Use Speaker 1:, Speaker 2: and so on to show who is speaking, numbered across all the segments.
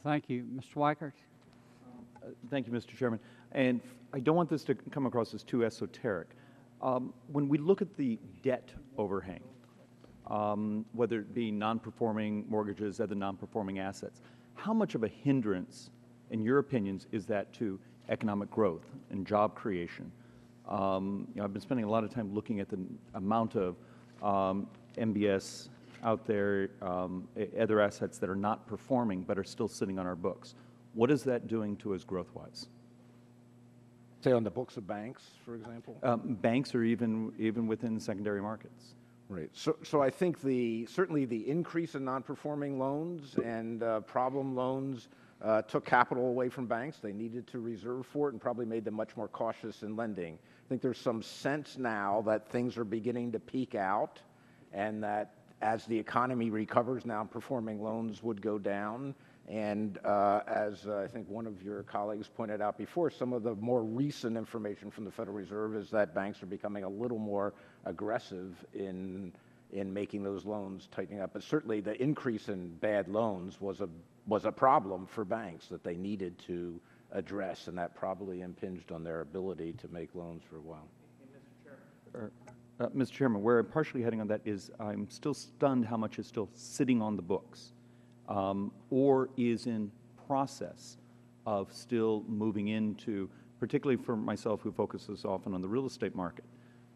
Speaker 1: Thank you. Mr. Weichert?
Speaker 2: Thank you, Mr. Chairman. And I don't want this to come across as too esoteric. When we look at the debt overhang, whether it be non-performing mortgages, other non-performing assets, how much of a hindrance, in your opinions, is that to economic growth and job creation? I've been spending a lot of time looking at the amount of MBS out there, other assets that are not performing but are still sitting on our books. What is that doing to us growth-wise?
Speaker 3: Say on the books of banks, for example?
Speaker 2: Banks or even within secondary markets.
Speaker 3: Right. So I think certainly the increase in non-performing loans and problem loans took capital away from banks. They needed to reserve for it and probably made them much more cautious in lending. I think there's some sense now that things are beginning to peak out and that as the economy recovers, non-performing loans would go down. And as I think one of your colleagues pointed out before, some of the more recent information from the Federal Reserve is that banks are becoming a little more aggressive in making those loans tightening up. But certainly the increase in bad loans was a problem for banks that they needed to address, and that probably impinged on their ability to make loans for a while.
Speaker 2: Mr. Chairman, where I'm partially heading on that is I'm still stunned how much is still sitting on the books or is in process of still moving into, particularly for myself who focuses often on the real estate market,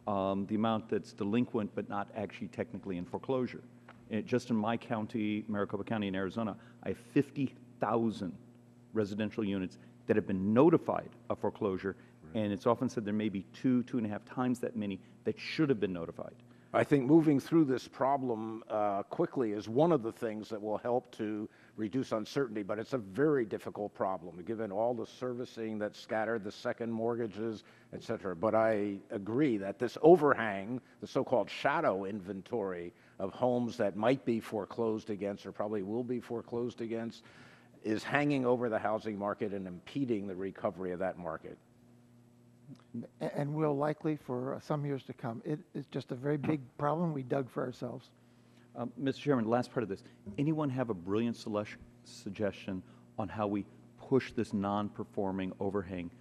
Speaker 2: the amount that's delinquent but not actually technically in foreclosure. Just in my county, Maricopa County in Arizona, I have 50,000 residential units that have been notified of foreclosure, and it's often said there may be 2.5 times that many that should have been notified.
Speaker 3: I think moving through this problem quickly is one of the things that will help to reduce uncertainty, but it's a very difficult problem given all the servicing that's scattered, the second mortgages, et cetera. But I agree that this overhang, the so-called shadow inventory of homes that might be foreclosed against or probably will be foreclosed against, is hanging over the housing market and impeding the recovery of that market.
Speaker 4: And will likely for some years to come. It is just a very big problem we dug for ourselves.
Speaker 2: Mr. Chairman, last part of this. Anyone have a brilliant suggestion on how we push this non-performing overhang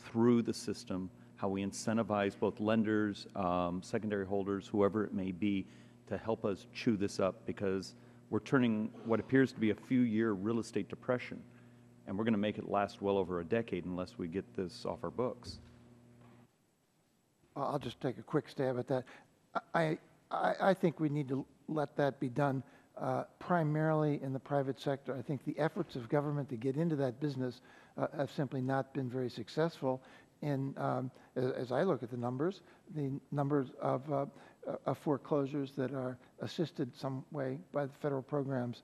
Speaker 2: through the system, how we incentivize both lenders, secondary holders, whoever it may be, to help us chew this up, because we're turning what appears to be a few-year real estate depression, and we're going to make it last well over a decade unless we get this off our books.
Speaker 4: I'll just take a quick stab at that. I think we need to let that be done primarily in the private sector. I think the efforts of government to get into that business have simply not been very successful. And as I look at the numbers of foreclosures that are assisted some way by the federal programs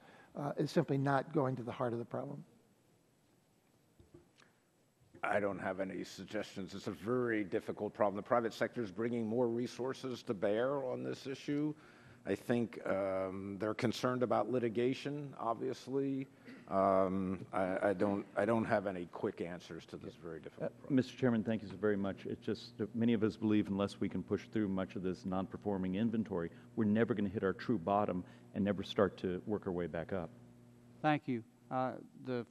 Speaker 4: is simply not going to the heart of the problem.
Speaker 3: I don't have any suggestions. It's a very difficult problem. The private sector is bringing more resources to bear on this issue. I think they're concerned about litigation, obviously. I don't have any quick answers to this very difficult problem.
Speaker 2: Mr. Chairman, thank you so very much. It's just that many of us believe unless we can push through much of this non-performing inventory, we're never going to hit our true bottom and never start to work our way back up.
Speaker 1: Thank you. The